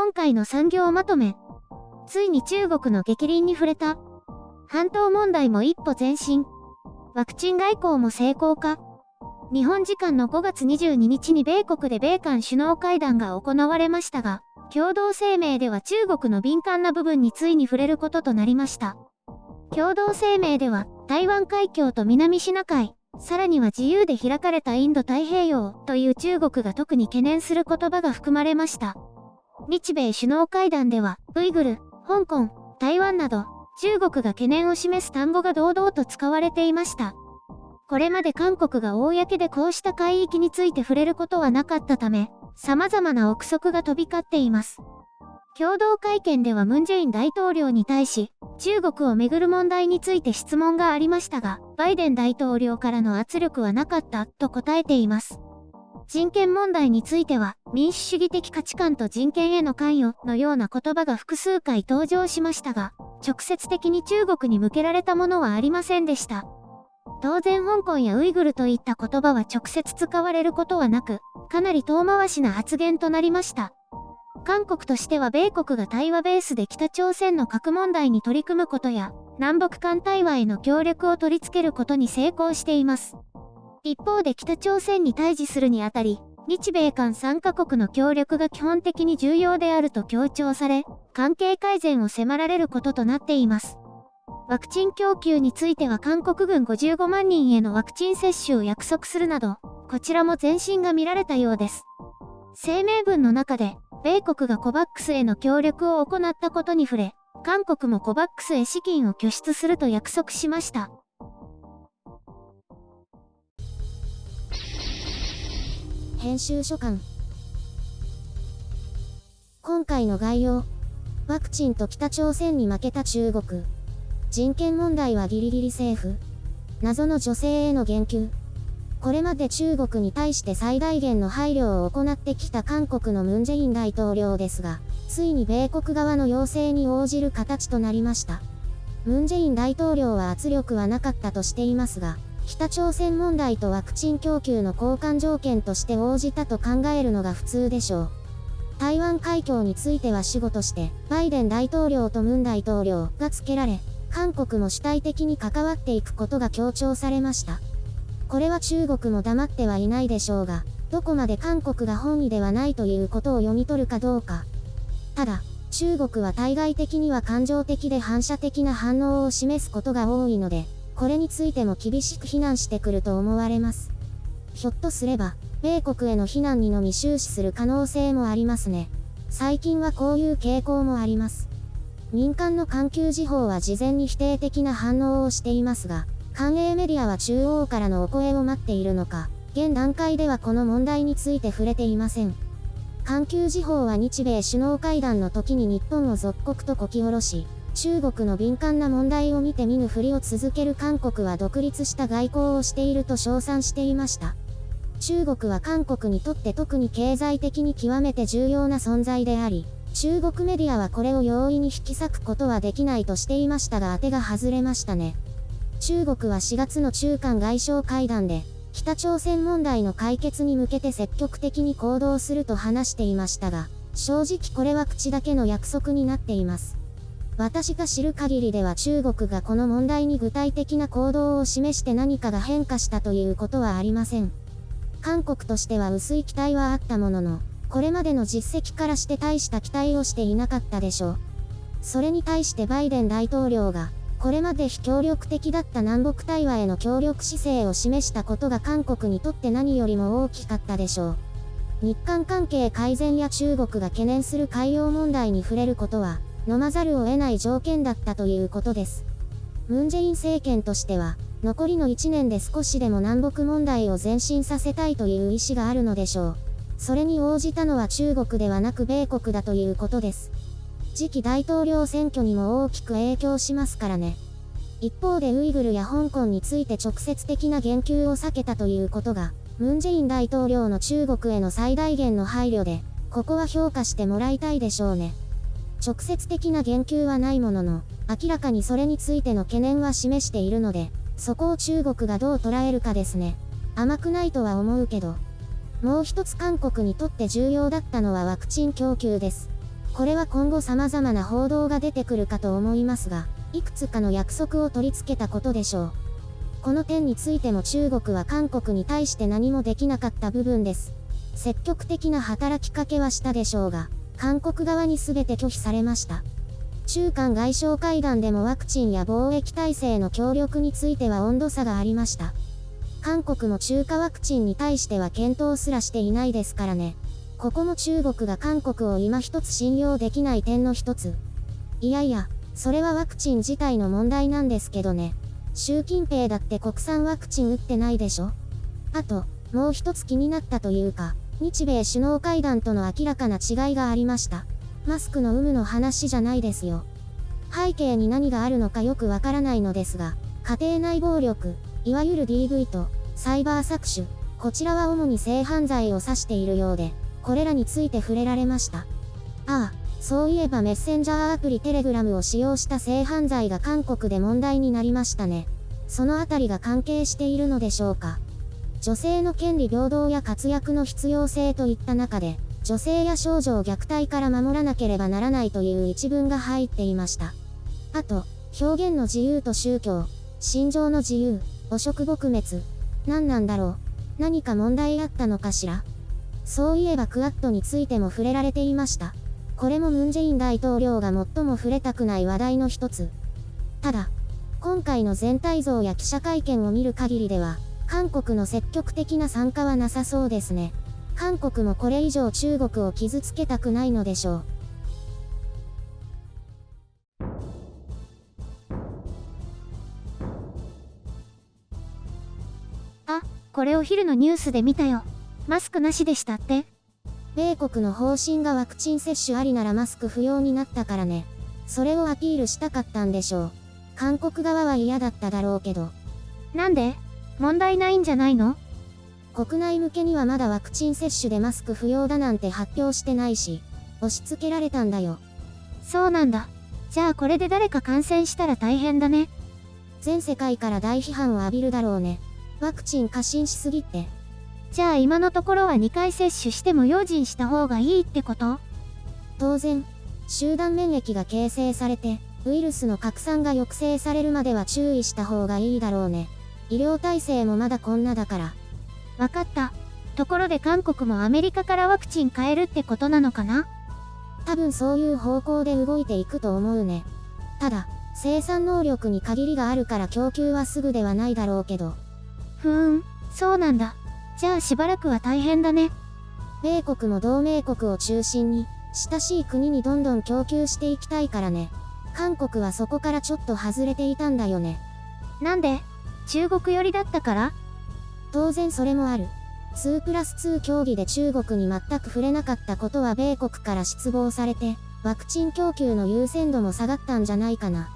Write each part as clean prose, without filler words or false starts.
今回の産業まとめ。ついに中国の逆鱗に触れた。半島問題も一歩前進。ワクチン外交も成功か。日本時間の5月22日に米国で米韓首脳会談が行われましたが、共同声明では中国の敏感な部分についに触れることとなりました。共同声明では、台湾海峡と南シナ海、さらには自由で開かれたインド太平洋という中国が特に懸念する言葉が含まれました。日米首脳会談では、ウイグル、香港、台湾など、中国が懸念を示す単語が堂々と使われていました。これまで韓国が公でこうした海域について触れることはなかったため、様々な憶測が飛び交っています。共同会見ではムン・ジェイン大統領に対し、中国をめぐる問題について質問がありましたが、バイデン大統領からの圧力はなかったと答えています。人権問題については、民主主義的価値観と人権への関与のような言葉が複数回登場しましたが、直接的に中国に向けられたものはありませんでした。当然香港やウイグルといった言葉は直接使われることはなく、かなり遠回しな発言となりました。韓国としては米国が対話ベースで北朝鮮の核問題に取り組むことや、南北間対話への協力を取り付けることに成功しています。一方で北朝鮮に対峙するにあたり、日米韓3カ国の協力が基本的に重要であると強調され、関係改善を迫られることとなっています。ワクチン供給については韓国軍55万人へのワクチン接種を約束するなど、こちらも前進が見られたようです。声明文の中で、米国がコバックスへの協力を行ったことに触れ、韓国もコバックスへ資金を拠出すると約束しました。編集所感。今回の概要。ワクチンと北朝鮮に負けた中国。人権問題はギリギリセーフ。謎の女性への言及。これまで中国に対して最大限の配慮を行ってきた韓国のムン・ジェイン大統領ですが、ついに米国側の要請に応じる形となりました。ムン・ジェイン大統領は圧力はなかったとしていますが、北朝鮮問題とワクチン供給の交換条件として応じたと考えるのが普通でしょう。台湾海峡については主語として、バイデン大統領とムン大統領が付けられ、韓国も主体的に関わっていくことが強調されました。これは中国も黙ってはいないでしょうが、どこまで韓国が本意ではないということを読み取るかどうか。ただ、中国は対外的には感情的で反射的な反応を示すことが多いので、これについても厳しく非難してくると思われます。ひょっとすれば、米国への非難にのみ終始する可能性もありますね。最近はこういう傾向もあります。民間の環球時報は事前に否定的な反応をしていますが、韓英メディアは中央からのお声を待っているのか、現段階ではこの問題について触れていません。環球時報は日米首脳会談の時に日本を属国とこき下ろし、中国の敏感な問題を見て見ぬふりを続ける韓国は独立した外交をしていると称賛していました。中国は韓国にとって特に経済的に極めて重要な存在であり、中国メディアはこれを容易に引き裂くことはできないとしていましたが当てが外れましたね。中国は4月の中韓外相会談で、北朝鮮問題の解決に向けて積極的に行動すると話していましたが、正直これは口だけの約束になっています。私が知る限りでは中国がこの問題に具体的な行動を示して何かが変化したということはありません。韓国としては薄い期待はあったものの、これまでの実績からして大した期待をしていなかったでしょう。それに対してバイデン大統領が、これまで非協力的だった南北対話への協力姿勢を示したことが韓国にとって何よりも大きかったでしょう。日韓関係改善や中国が懸念する海洋問題に触れることは、飲まざるを得ない条件だったということです。ムン・ジェイン政権としては、残りの1年で少しでも南北問題を前進させたいという意思があるのでしょう。それに応じたのは中国ではなく米国だということです。次期大統領選挙にも大きく影響しますからね。一方でウイグルや香港について直接的な言及を避けたということが、ムン・ジェイン大統領の中国への最大限の配慮で、ここは評価してもらいたいでしょうね。直接的な言及はないものの、明らかにそれについての懸念は示しているので、そこを中国がどう捉えるかですね。甘くないとは思うけど。もう一つ韓国にとって重要だったのはワクチン供給です。これは今後様々な報道が出てくるかと思いますが、いくつかの約束を取り付けたことでしょう。この点についても中国は韓国に対して何もできなかった部分です。積極的な働きかけはしたでしょうが、韓国側に全て拒否されました。中韓外相会談でもワクチンや防疫体制の協力については温度差がありました。韓国も中華ワクチンに対しては検討すらしていないですからね。ここも中国が韓国を今一つ信用できない点の一つ。いやいや、それはワクチン自体の問題なんですけどね。習近平だって国産ワクチン打ってないでしょ。あと、もう一つ気になったというか、日米首脳会談との明らかな違いがありました。マスクの有無の話じゃないですよ。背景に何があるのかよくわからないのですが、家庭内暴力、いわゆる DV と、サイバー搾取、こちらは主に性犯罪を指しているようで、これらについて触れられました。ああ、そういえばメッセンジャーアプリテレグラムを使用した性犯罪が韓国で問題になりましたね。そのあたりが関係しているのでしょうか。女性の権利平等や活躍の必要性といった中で、女性や少女を虐待から守らなければならないという一文が入っていました。あと、表現の自由と宗教、信条の自由、汚職撲滅。何なんだろう。何か問題あったのかしら。そういえばクアッドについても触れられていました。これもムン・ジェイン大統領が最も触れたくない話題の一つ。ただ、今回の全体像や記者会見を見る限りでは、韓国の積極的な参加はなさそうですね。韓国もこれ以上中国を傷つけたくないのでしょう。あ、これお昼のニュースで見たよ。マスクなしでしたって。米国の方針がワクチン接種ありならマスク不要になったからね。それをアピールしたかったんでしょう。韓国側は嫌だっただろうけど。なんで？問題ないんじゃないの？国内向けにはまだワクチン接種でマスク不要だなんて発表してないし、押し付けられたんだよ。そうなんだ。じゃあこれで誰か感染したら大変だね。全世界から大批判を浴びるだろうね。ワクチン過信しすぎって。じゃあ今のところは2回接種しても用心した方がいいってこと？当然、集団免疫が形成されて、ウイルスの拡散が抑制されるまでは注意した方がいいだろうね。医療体制もまだこんなだから。わかった。ところで韓国もアメリカからワクチン買えるってことなのかな？多分そういう方向で動いていくと思うね。ただ、生産能力に限りがあるから供給はすぐではないだろうけど。そうなんだ。じゃあしばらくは大変だね。米国も同盟国を中心に、親しい国にどんどん供給していきたいからね。韓国はそこからちょっと外れていたんだよね。なんで？中国寄りだったから？当然それもある。2+2 協議で中国に全く触れなかったことは米国から失望されて、ワクチン供給の優先度も下がったんじゃないかな。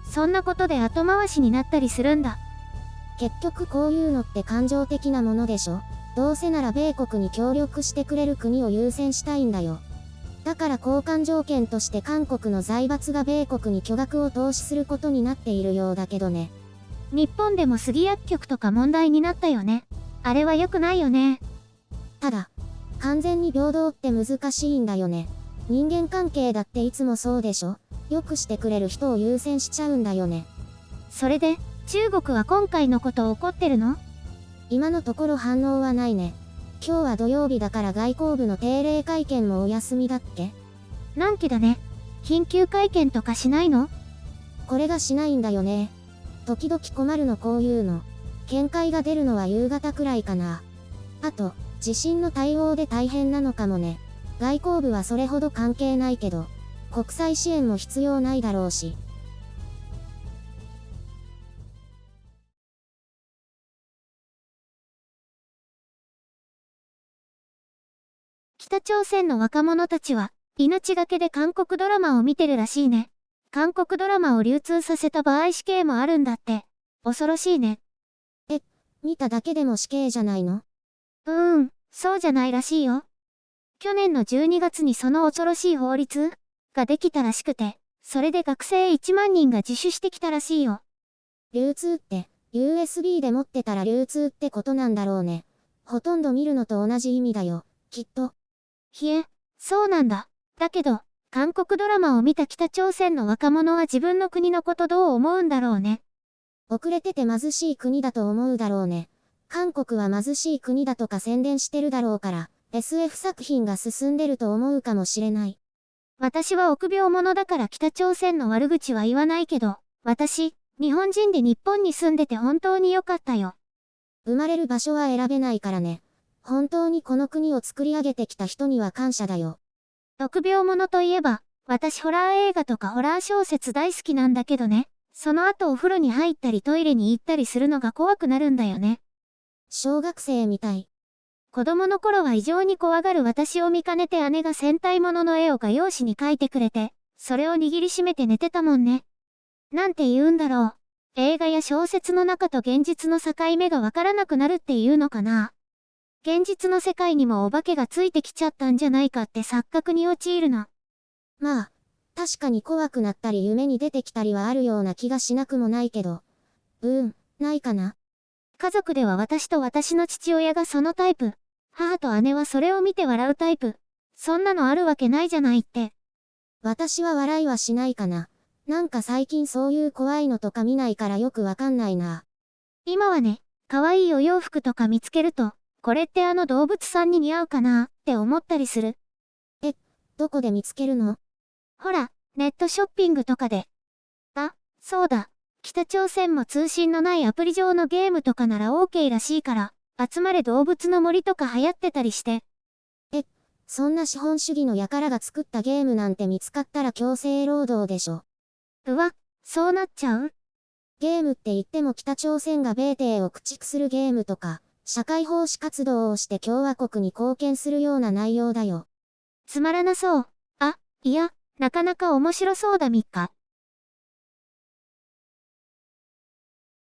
そんなことで後回しになったりするんだ。結局こういうのって感情的なものでしょ。どうせなら米国に協力してくれる国を優先したいんだよ。だから交換条件として韓国の財閥が米国に巨額を投資することになっているようだけどね。日本でも杉薬局とか問題になったよね。あれは良くないよね。ただ、完全に平等って難しいんだよね。人間関係だっていつもそうでしょ。良くしてくれる人を優先しちゃうんだよね。それで、中国は今回のこと怒ってるの？今のところ反応はないね。今日は土曜日だから外交部の定例会見もお休みだっけ？のんきだね。緊急会見とかしないの？これがしないんだよね。時々困るのこういうの。見解が出るのは夕方くらいかな。あと、地震の対応で大変なのかもね。外交部はそれほど関係ないけど、国際支援も必要ないだろうし。北朝鮮の若者たちは、命がけで韓国ドラマを見てるらしいね。韓国ドラマを流通させた場合死刑もあるんだって。恐ろしいね。見ただけでも死刑じゃないの？そうじゃないらしいよ。去年の12月にその恐ろしい法律ができたらしくて、それで学生1万人が自首してきたらしいよ。流通って、USB で持ってたら流通ってことなんだろうね。ほとんど見るのと同じ意味だよ、きっと。そうなんだ。だけど、韓国ドラマを見た北朝鮮の若者は自分の国のことどう思うんだろうね。遅れてて貧しい国だと思うだろうね。韓国は貧しい国だとか宣伝してるだろうから、SF 作品が進んでると思うかもしれない。私は臆病者だから北朝鮮の悪口は言わないけど、私、日本人で日本に住んでて本当に良かったよ。生まれる場所は選べないからね。本当にこの国を作り上げてきた人には感謝だよ。臆病者といえば、私ホラー映画とかホラー小説大好きなんだけどね。その後お風呂に入ったりトイレに行ったりするのが怖くなるんだよね。小学生みたい。子供の頃は異常に怖がる私を見かねて姉が戦隊ものの絵を画用紙に描いてくれて、それを握りしめて寝てたもんね。なんて言うんだろう。映画や小説の中と現実の境目がわからなくなるっていうのかな。現実の世界にもお化けがついてきちゃったんじゃないかって錯覚に陥るの。まあ、確かに怖くなったり夢に出てきたりはあるような気がしなくもないけど。ないかな。家族では私と私の父親がそのタイプ。母と姉はそれを見て笑うタイプ。そんなのあるわけないじゃないって。私は笑いはしないかな。なんか最近そういう怖いのとか見ないからよくわかんないな。今はね、可愛いお洋服とか見つけると、これってあの動物さんに似合うかなって思ったりする。どこで見つけるの？ほら、ネットショッピングとかで。あ、そうだ。北朝鮮も通信のないアプリ上のゲームとかなら OK らしいから、集まれ動物の森とか流行ってたりして。そんな資本主義の輩が作ったゲームなんて見つかったら強制労働でしょ。うわ、そうなっちゃう？ゲームって言っても北朝鮮が米帝を駆逐するゲームとか、社会奉仕活動をして共和国に貢献するような内容だよ。つまらなそう。あ、いや、なかなか面白そうだみっか。